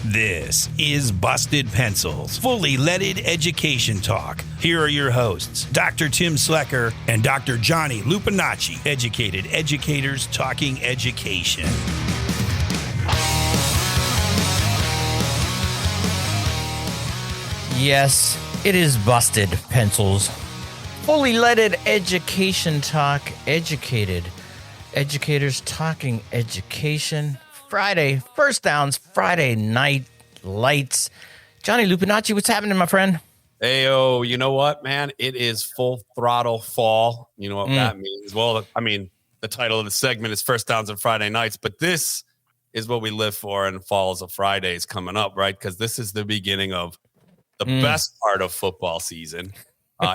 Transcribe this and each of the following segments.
This is Busted Pencils, fully leaded education talk. Here are your hosts, Dr. Tim Slecker and Dr. Johnny Lupinacci, educated educators talking education. Yes, it is Busted Pencils, fully leaded education talk, educated educators talking education. Friday, first downs, Friday night lights. Johnny Lupinacci, what's happening, my friend? Heyo, you know what, man? It is full throttle fall. You know what that means? Well, I mean, the title of the segment is First Downs on Friday Nights, but this is what we live for, and falls of Fridays coming up, right? Because this is the beginning of the best part of football season,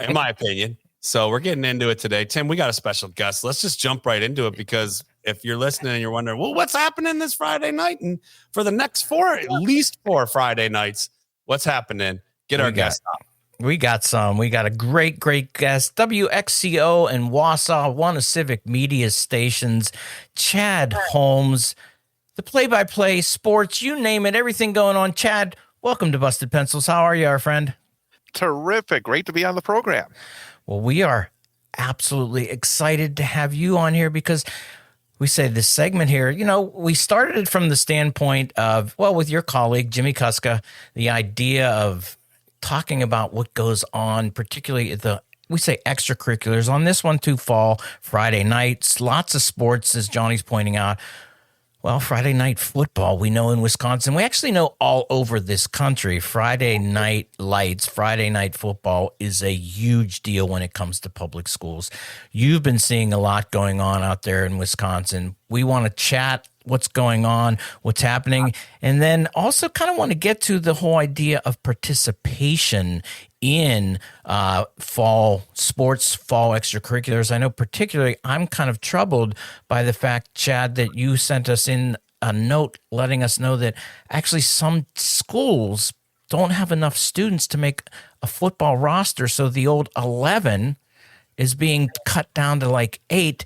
in my opinion. So we're getting into it today. Tim, we got a special guest. Let's just jump right into it, because if you're listening and you're wondering, well, what's happening this Friday night and for the next at least four Friday nights, what's happening? Get our guest up. We got a great guest. WXCO in Wausau, one of Civic Media stations, Chad Holmes, the play-by-play, sports, you name it, everything going on. Chad, welcome to Busted Pencils. How are you, our friend? Terrific. Great to be on the program. Well, we are absolutely excited to have you on here, because we say this segment here, you know, we started it from the standpoint of, well, with your colleague, Jimmy Kuska, the idea of talking about what goes on, particularly we say extracurriculars on this one too, fall, Friday nights, lots of sports, as Johnny's pointing out. Well, Friday night football, we know in Wisconsin, we actually know all over this country, Friday night lights, Friday night football is a huge deal when it comes to public schools. You've been seeing a lot going on out there in Wisconsin. We want to chat what's going on, what's happening, and then also kind of want to get to the whole idea of participation in fall sports, fall extracurriculars. I know particularly I'm kind of troubled by the fact, Chad, that you sent us in a note letting us know that actually some schools don't have enough students to make a football roster, so the old 11 is being cut down to like 8.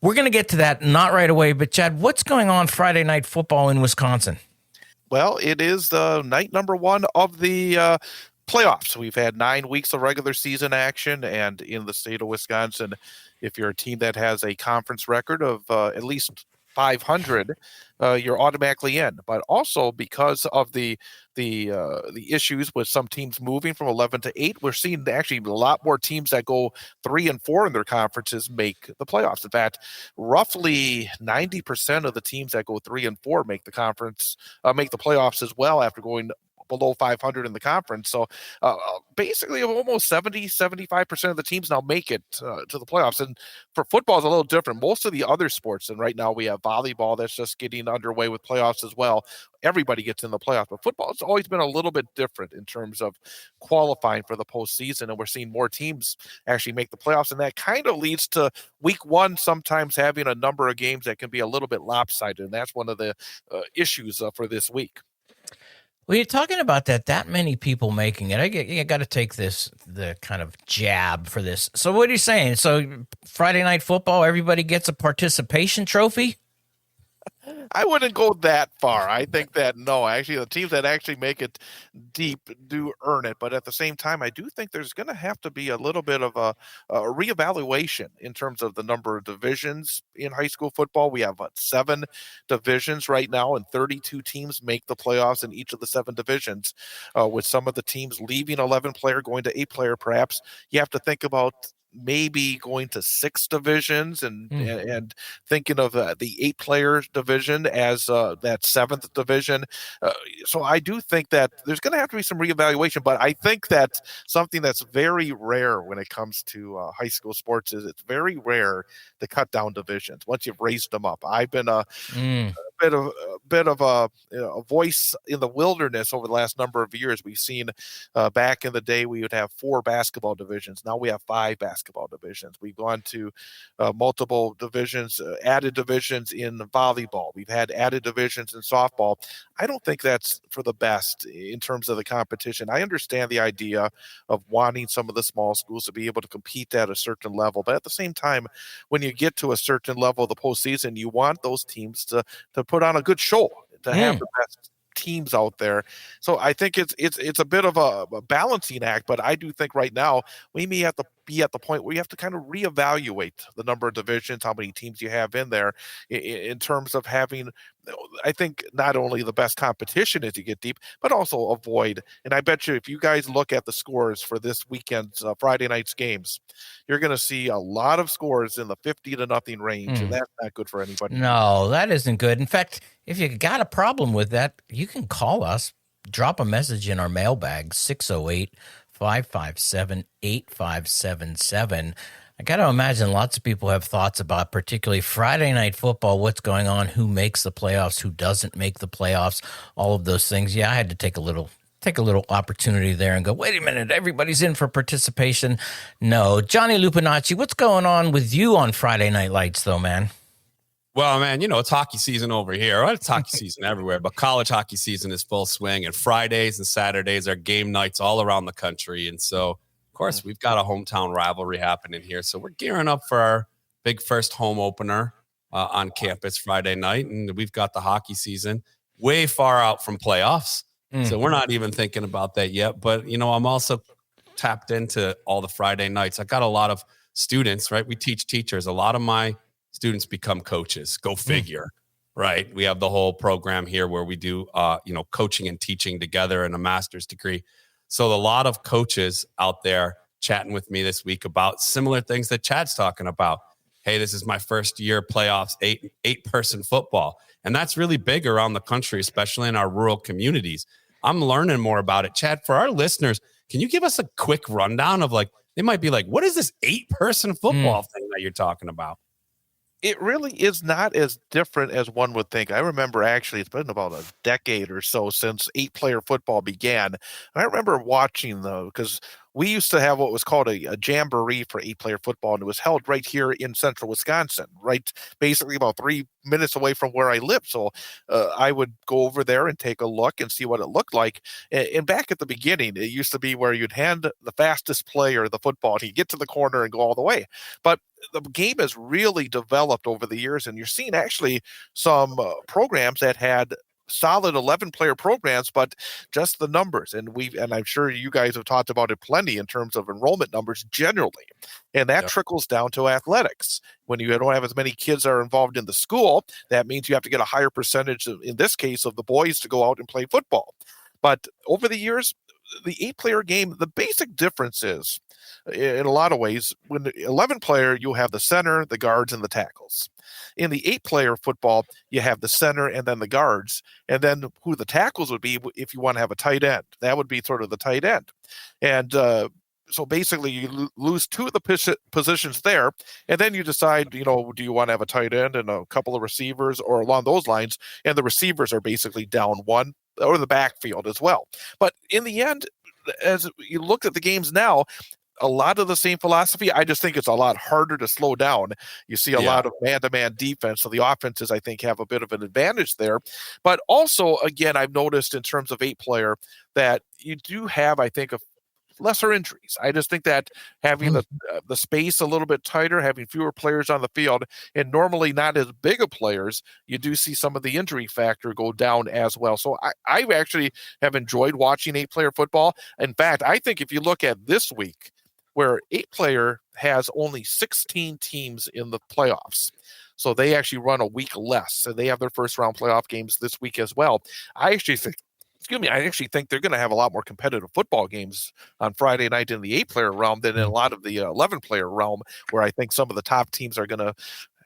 We're going to get to that, not right away, but Chad, what's going on Friday night football in Wisconsin? Well, it is the night number one of the playoffs. We've had 9 weeks of regular season action, and in the state of Wisconsin, if you're a team that has a conference record of at least 500, you're automatically in. But also because of the issues with some teams moving from 11 to 8, we're seeing actually a lot more teams that go 3 and 4 in their conferences make the playoffs. In fact, roughly 90% of the teams that go 3 and 4 make the playoffs as well after going below 500 in the conference. So basically almost 75% of the teams now make it to the playoffs. And for football, it's a little different. Most of the other sports, and right now we have volleyball that's just getting underway with playoffs as well. Everybody gets in the playoffs, but football has always been a little bit different in terms of qualifying for the postseason. And we're seeing more teams actually make the playoffs. And that kind of leads to week one sometimes having a number of games that can be a little bit lopsided. And that's one of the issues for this week. Well, you're talking about that many people making it. I got to take the kind of jab for this. So what are you saying? So Friday night football, everybody gets a participation trophy? I wouldn't go that far. I think that, no, actually the teams that actually make it deep do earn it. But at the same time, I do think there's going to have to be a little bit of a reevaluation in terms of the number of divisions in high school football. We have 7 divisions right now, and 32 teams make the playoffs in each of the 7 divisions. With some of the teams leaving 11-player, going to 8-player perhaps, you have to think about maybe going to 6 divisions and thinking of the 8-player division as that 7th division. So I do think that there's going to have to be some reevaluation, but I think that something that's very rare when it comes to high school sports is it's very rare to cut down divisions once you've raised them up. I've been a bit of a voice in the wilderness over the last number of years. We've seen back in the day we would have 4 basketball divisions. Now we have 5 basketball divisions. We've gone to multiple divisions, added divisions in volleyball. We've had added divisions in softball. I don't think that's for the best in terms of the competition. I understand the idea of wanting some of the small schools to be able to compete at a certain level, but at the same time, when you get to a certain level of the postseason, you want those teams to put on a good show, to have the best teams out there. So I think it's a bit of a balancing act, but I do think right now we may have to be at the point where you have to kind of reevaluate the number of divisions, how many teams you have in there in terms of having, I think, not only the best competition as you get deep, but also avoid. And I bet you if you guys look at the scores for this weekend's Friday night's games, you're going to see a lot of scores in the 50-0 range, and that's not good for anybody. No, that isn't good. In fact, if you got a problem with that, you can call us, drop a message in our mailbag, 608-557-8577. I got to imagine lots of people have thoughts about particularly Friday night football, what's going on, who makes the playoffs, who doesn't make the playoffs, all of those things. Yeah, I had to take a little opportunity there and go, wait a minute, everybody's in for participation. No. Johnny Lupinacci, what's going on with you on Friday Night Lights, though, man? Well, man, it's hockey season over here. Well, it's hockey season everywhere, but college hockey season is full swing, and Fridays and Saturdays are game nights all around the country. And so, of course, we've got a hometown rivalry happening here. So we're gearing up for our big first home opener on campus Friday night, and we've got the hockey season way far out from playoffs. So we're not even thinking about that yet. But, I'm also tapped into all the Friday nights. I got a lot of students, right? We teach teachers. A lot of my students become coaches. Go figure, right? We have the whole program here where we do, coaching and teaching together in a master's degree. So a lot of coaches out there chatting with me this week about similar things that Chad's talking about. Hey, this is my first year playoffs, eight-person football. And that's really big around the country, especially in our rural communities. I'm learning more about it. Chad, for our listeners, can you give us a quick rundown of they might be like, what is this 8-person football thing that you're talking about? It really is not as different as one would think. I remember actually it's been about a decade or so since 8-player football began. And I remember watching because we used to have what was called a jamboree for 8-player football, and it was held right here in central Wisconsin, right basically about 3 minutes away from where I live. So I would go over there and take a look and see what it looked like. And back at the beginning, it used to be where you'd hand the fastest player the football, and he'd get to the corner and go all the way. But the game has really developed over the years, and you're seeing actually some programs that had solid 11-player programs, but just the numbers. And I'm sure you guys have talked about it plenty in terms of enrollment numbers generally. And that trickles down to athletics. When you don't have as many kids that are involved in the school, that means you have to get a higher percentage, in this case, of the boys to go out and play football. But over the years, the 8-player game, the basic difference is, in a lot of ways, when the 11-player, you'll have the center, the guards, and the tackles. In the 8-player football, you have the center and then the guards, and then who the tackles would be if you want to have a tight end. That would be sort of the tight end. And so basically you lose 2 of the positions there, and then you decide, do you want to have a tight end and a couple of receivers or along those lines, and the receivers are basically down 1 or the backfield as well. But in the end, as you look at the games now, a lot of the same philosophy. I just think it's a lot harder to slow down. You see a lot of man-to-man defense, so the offenses, I think, have a bit of an advantage there. But also, again, I've noticed in terms of 8-player that you do have, I think, lesser injuries. I just think that having the space a little bit tighter, having fewer players on the field, and normally not as big of players, you do see some of the injury factor go down as well. So I actually have enjoyed watching 8-player football. In fact, I think if you look at this week, where 8-player has only 16 teams in the playoffs. So they actually run a week less. So they have their first round playoff games this week as well. I actually think they're going to have a lot more competitive football games on Friday night in the 8-player realm than in a lot of the 11-player realm, where I think some of the top teams are going to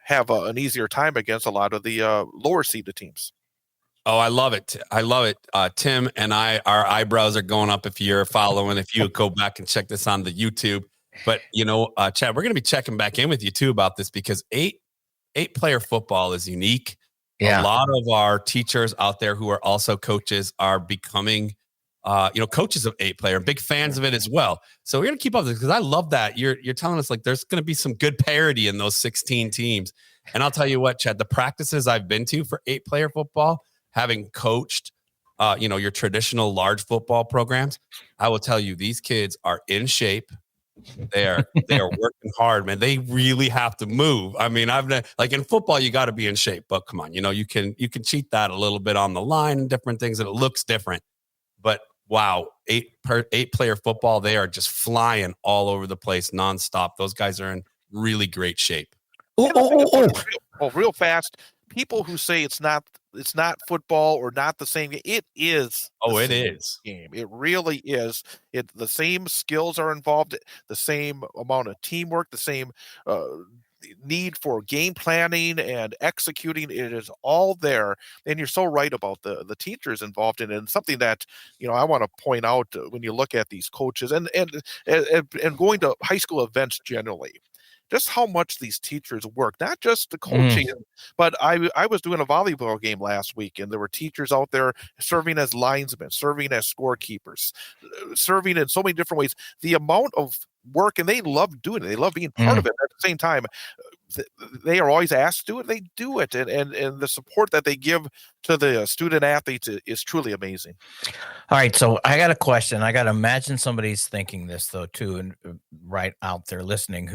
have an easier time against a lot of the lower seeded teams. Oh, I love it. Tim and our eyebrows are going up if you're following, if you go back and check this on the YouTube. But, Chad, we're going to be checking back in with you too about this, because 8-player football is unique. Yeah. A lot of our teachers out there who are also coaches are becoming, coaches of 8-player, big fans of it as well. So we're going to keep up with this, because I love that you're telling us there's going to be some good parity in those 16 teams. And I'll tell you what, Chad, the practices I've been to for 8-player football, having coached, your traditional large football programs, I will tell you, these kids are in shape. They are working hard, man. They really have to move. I mean, like in football, you got to be in shape, but come on, you can cheat that a little bit on the line and different things, and it looks different. But wow, 8-player football, they are just flying all over the place nonstop. Those guys are in really great shape. Real fast. People who say it's not football or not the same game, it is. It is game. It really is. The same skills are involved, the same amount of teamwork, the same need for game planning and executing. It is all there. And you're so right about the teachers involved in it. And something that, I want to point out when you look at these coaches and going to high school events generally, just how much these teachers work, not just the coaching, but I was doing a volleyball game last week, and there were teachers out there serving as linesmen, serving as scorekeepers, serving in so many different ways. The amount of work, and they love doing it. They love being part of it. At the same time, they are always asked to do it. They do it. And the support that they give to the student athletes is truly amazing. All right. So I got a question. I got to imagine somebody's thinking this though, too. And right out there listening,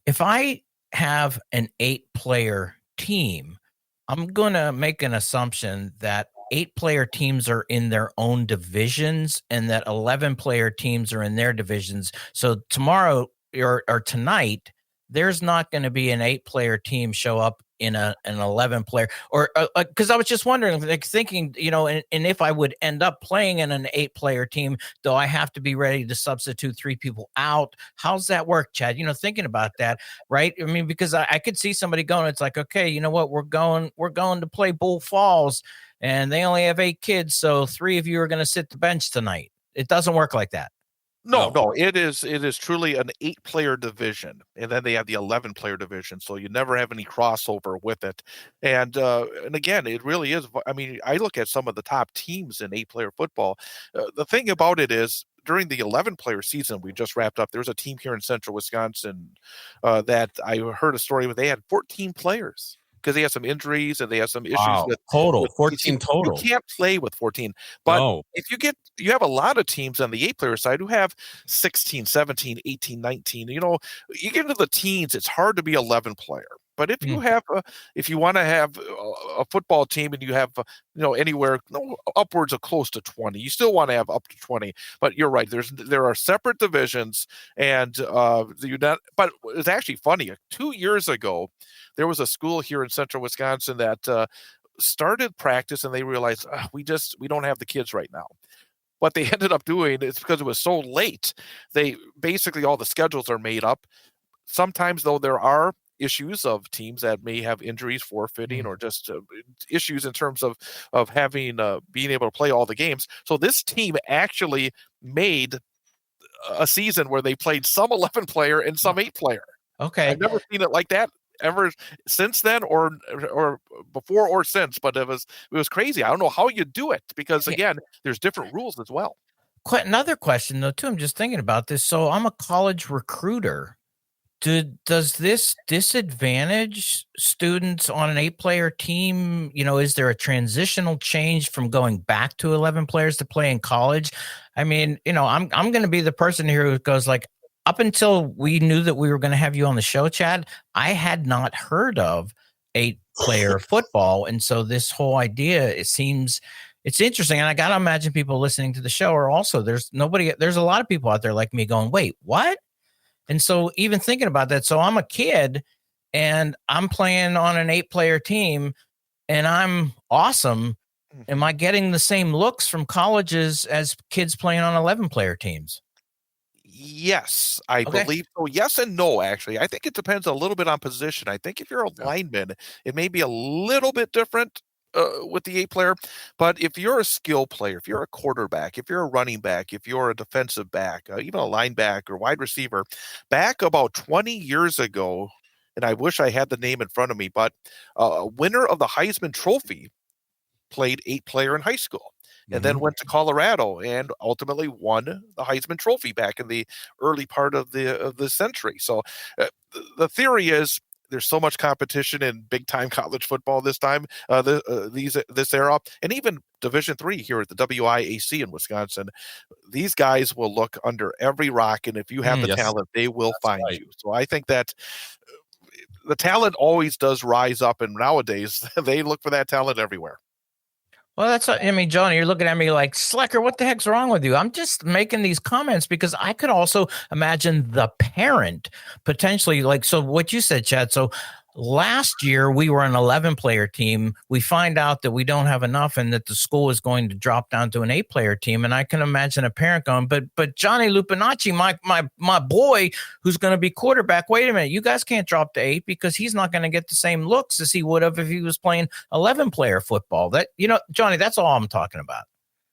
if I have an 8-player team, I'm going to make an assumption that 8-player teams are in their own divisions and that 11-player teams are in their divisions. So tomorrow or tonight, there's not going to be an 8-player team show up in an 11-player, or because I was just wondering, like thinking, and if I would end up playing in an 8-player team, do I have to be ready to substitute 3 people out? How's that work, Chad? Thinking about that, right? I mean, because I could see somebody going, it's like, okay, you know what, we're going to play Bull Falls, and they only have 8 kids, so 3 of you are going to sit the bench tonight. It doesn't work like that. No, it is truly an 8-player division, and then they have the 11-player division, so you never have any crossover with it. And again, it really is. I mean, I look at some of the top teams in 8-player football. The thing about it is, during the 11-player season we just wrapped up, there's a team here in Central Wisconsin that I heard a story where they had 14 players. Because they had some injuries and they had some issues with 14 total. You can't play with 14. But if you have a lot of teams on the 8-player side who have 16, 17, 18, 19. You get into the teens, it's hard to be 11-player. But if you have, if you want to have a football team and you have, anywhere upwards of close to 20, you still want to have up to 20. But you're right. There are separate divisions, and But it's actually funny. 2 years ago, there was a school here in Central Wisconsin that started practice, and they realized we don't have the kids right now. What they ended up doing is, because it was so late, they basically, all the schedules are made up. Sometimes, though, there are issues of teams that may have injuries, forfeiting, or just issues in terms of having being able to play all the games. So this team actually made a season where they played some 11-player and some 8-player. Okay, I've never seen it like that ever since then, or before or since. But it was crazy. I don't know how you do it, because again, there's different rules as well. Another question though, too. I'm just thinking about this. So I'm a college recruiter. Does this disadvantage students on an 8-player team? Is there a transitional change from going back to 11 players to play in college? I mean, I'm going to be the person here who goes like, up until we knew that we were going to have you on the show, Chad, I had not heard of 8-player football. And so this whole idea, it's interesting. And I got to imagine people listening to the show are also, there's a lot of people out there like me going, wait, what? And so even thinking about that, so I'm a kid and I'm playing on an 8-player team and I'm awesome. Am I getting the same looks from colleges as kids playing on 11-player teams? Yes, I believe so. Yes and no, actually. I think it depends a little bit on position. I think if you're a lineman, it may be a little bit different with the 8-player. But if you're a skill player, if you're a quarterback, if you're a running back, if you're a defensive back, even a linebacker, wide receiver, back about 20 years ago, and I wish I had the name in front of me, but a winner of the Heisman Trophy played 8-player in high school. And then went to Colorado and ultimately won the Heisman Trophy back in the early part of the century. So the theory is there's so much competition in big time college football this time, this era, and even Division III here at the WIAC in Wisconsin. These guys will look under every rock, and if you have the Yes. talent, they will find right. you. So I think that the talent always does rise up, and nowadays they look for that talent everywhere. Well, I mean, Johnny, you're looking at me like, Slacker, what the heck's wrong with you? I'm just making these comments because I could also imagine the parent potentially, like, so what you said, Chad. So last year we were an 11-player team. We find out that we don't have enough and that the school is going to drop down to an 8-player team. And I can imagine a parent going, but Johnny Lupinacci, my boy who's going to be quarterback, wait a minute, you guys can't drop to 8 because he's not going to get the same looks as he would have if he was playing 11-player football. That, Johnny, that's all I'm talking about.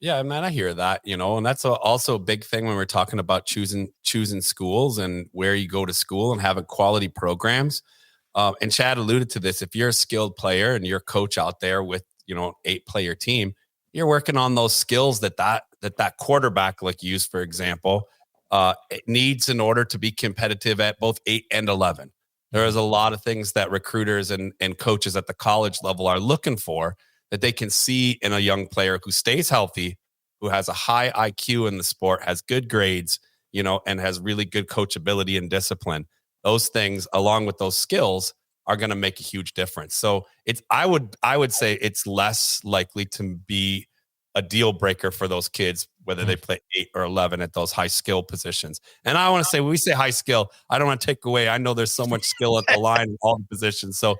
Yeah, man, I hear that, and that's also a big thing when we're talking about choosing schools and where you go to school and having quality programs. And Chad alluded to this. If you're a skilled player and you're a coach out there with, 8-player team, you're working on those skills that quarterback, like use, for example, it needs in order to be competitive at both 8 and 11. There's a lot of things that recruiters and coaches at the college level are looking for that they can see in a young player who stays healthy, who has a high IQ in the sport, has good grades, and has really good coachability and discipline. Those things, along with those skills, are going to make a huge difference. So I would say it's less likely to be a deal breaker for those kids, whether they play 8 or 11 at those high skill positions. And I want to say, when we say high skill, I don't want to take away. I know there's so much skill at the line in all the positions. So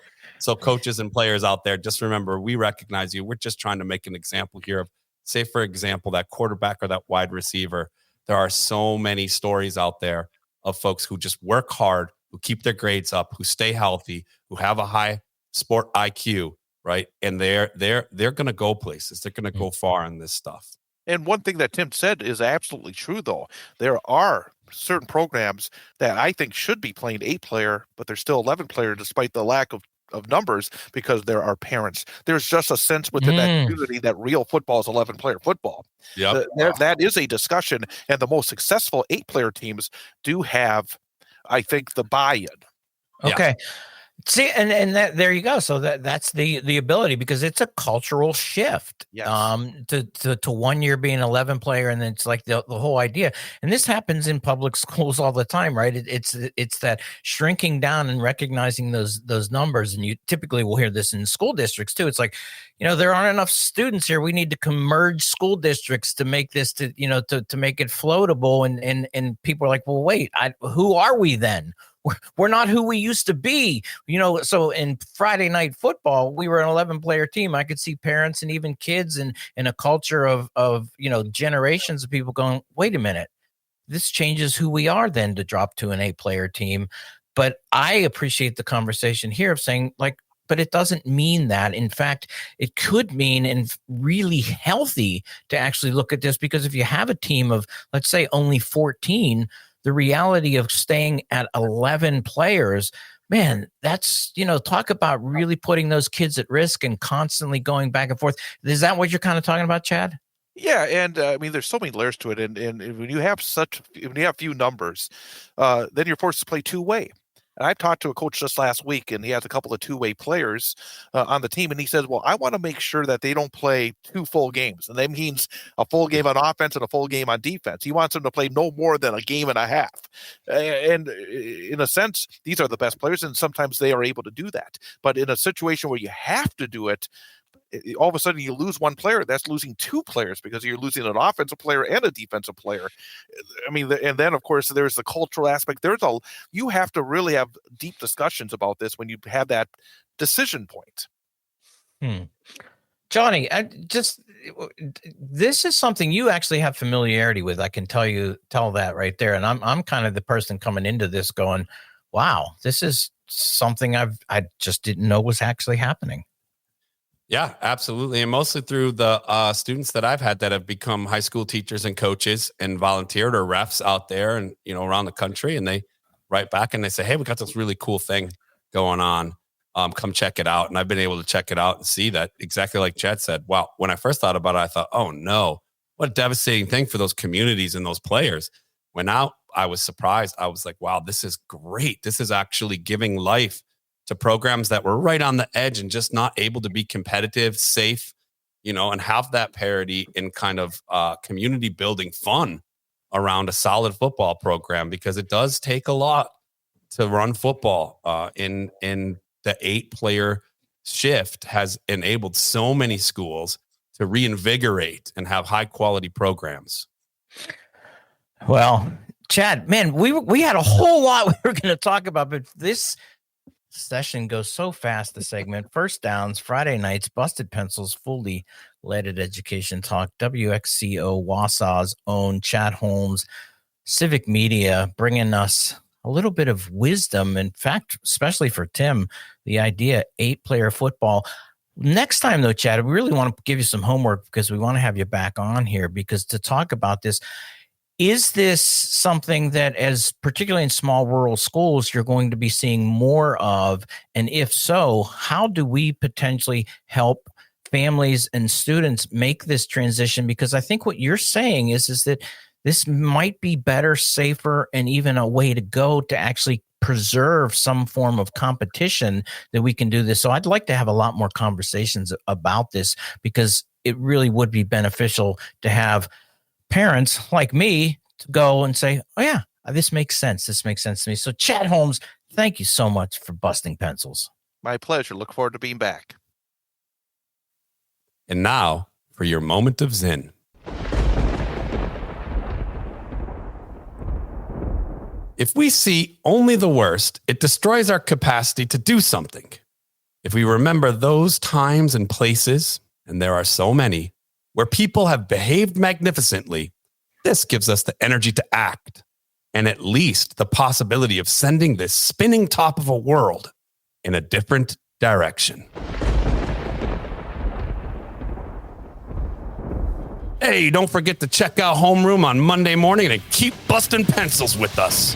coaches and players out there, just remember, we recognize you. We're just trying to make an example here of, say, for example, that quarterback or that wide receiver. There are so many stories out there of folks who just work hard, who keep their grades up, who stay healthy, who have a high sport IQ, right? And they're going to go places. They're going to go far in this stuff. And one thing that Tim said is absolutely true, though. There are certain programs that I think should be playing 8-player, but they're still 11-player despite the lack of numbers, because there are parents. There's just a sense within that community that real football is 11-player football. Yep. That is a discussion, and the most successful 8-player teams do have, I think, the buy-in. Okay. Yeah. See, and that, there you go. So that's the ability, because it's a cultural shift. Yes. To 1 year being 11-player, and then it's like the whole idea. And this happens in public schools all the time, right? It's that shrinking down and recognizing those numbers. And you typically will hear this in school districts too. It's like, there aren't enough students here. We need to merge school districts to make this to make it floatable. And people are like, well, wait, who are we then? We're not who we used to be, so in Friday night football, we were an 11-player team. I could see parents and even kids and a culture of generations of people going, wait a minute, this changes who we are then to drop to an 8-player team. But I appreciate the conversation here of saying, like, but it doesn't mean that. In fact, it could mean, and really healthy to actually look at this, because if you have a team of, let's say, only 14, the reality of staying at 11 players, man, that's, talk about really putting those kids at risk and constantly going back and forth. Is that what you're kind of talking about, Chad? Yeah, and I mean, there's so many layers to it, and when you have few numbers, then you're forced to play two-way. And I talked to a coach just last week, and he has a couple of two-way players on the team, and he says, well, I want to make sure that they don't play 2 full games. And that means a full game on offense and a full game on defense. He wants them to play no more than a game and a half. And in a sense, these are the best players, and sometimes they are able to do that. But in a situation where you have to do it, all of a sudden you lose one player. That's losing 2 players, because you're losing an offensive player and a defensive player. I mean, and then of course there's the cultural aspect. You have to really have deep discussions about this when you have that decision point. Johnny, this is something you actually have familiarity with. I can tell that right there. And I'm kind of the person coming into this going, wow, this is something I just didn't know was actually happening. Yeah, absolutely. And mostly through the students that I've had that have become high school teachers and coaches and volunteered or refs out there and, around the country. And they write back and they say, hey, we got this really cool thing going on. Come check it out. And I've been able to check it out and see that, exactly like Chad said. Wow. When I first thought about it, I thought, oh no, what a devastating thing for those communities and those players. When now I was surprised, I was like, wow, this is great. This is actually giving life to programs that were right on the edge and just not able to be competitive, safe, and have that parity in kind of community building fun around a solid football program, because it does take a lot to run football. In the 8-player shift has enabled so many schools to reinvigorate and have high quality programs. Well, Chad, man, we had a whole lot we were going to talk about, but this session goes so fast. The segment, First Downs, Friday nights, Busted Pencils, fully leaded education talk, WXCO, Wausau's own Chad Holmes, Civic Media, bringing us a little bit of wisdom. In fact, especially for Tim, the idea 8-player football. Next time, though, Chad, we really want to give you some homework, because we want to have you back on here, because to talk about this, is this something that, as particularly in small rural schools, you're going to be seeing more of? And if so, how do we potentially help families and students make this transition? Because I think what you're saying is that this might be better, safer, and even a way to go to actually preserve some form of competition that we can do this. So I'd like to have a lot more conversations about this, because it really would be beneficial to have parents like me to go and say, oh yeah, this makes sense. This makes sense to me. So Chad Holmes, thank you so much for busting pencils. My pleasure. Look forward to being back. And now for your moment of Zen. If we see only the worst, it destroys our capacity to do something. If we remember those times and places, and there are so many, where people have behaved magnificently, this gives us the energy to act, and at least the possibility of sending this spinning top of a world in a different direction. Hey, don't forget to check out Homeroom on Monday morning and keep busting pencils with us.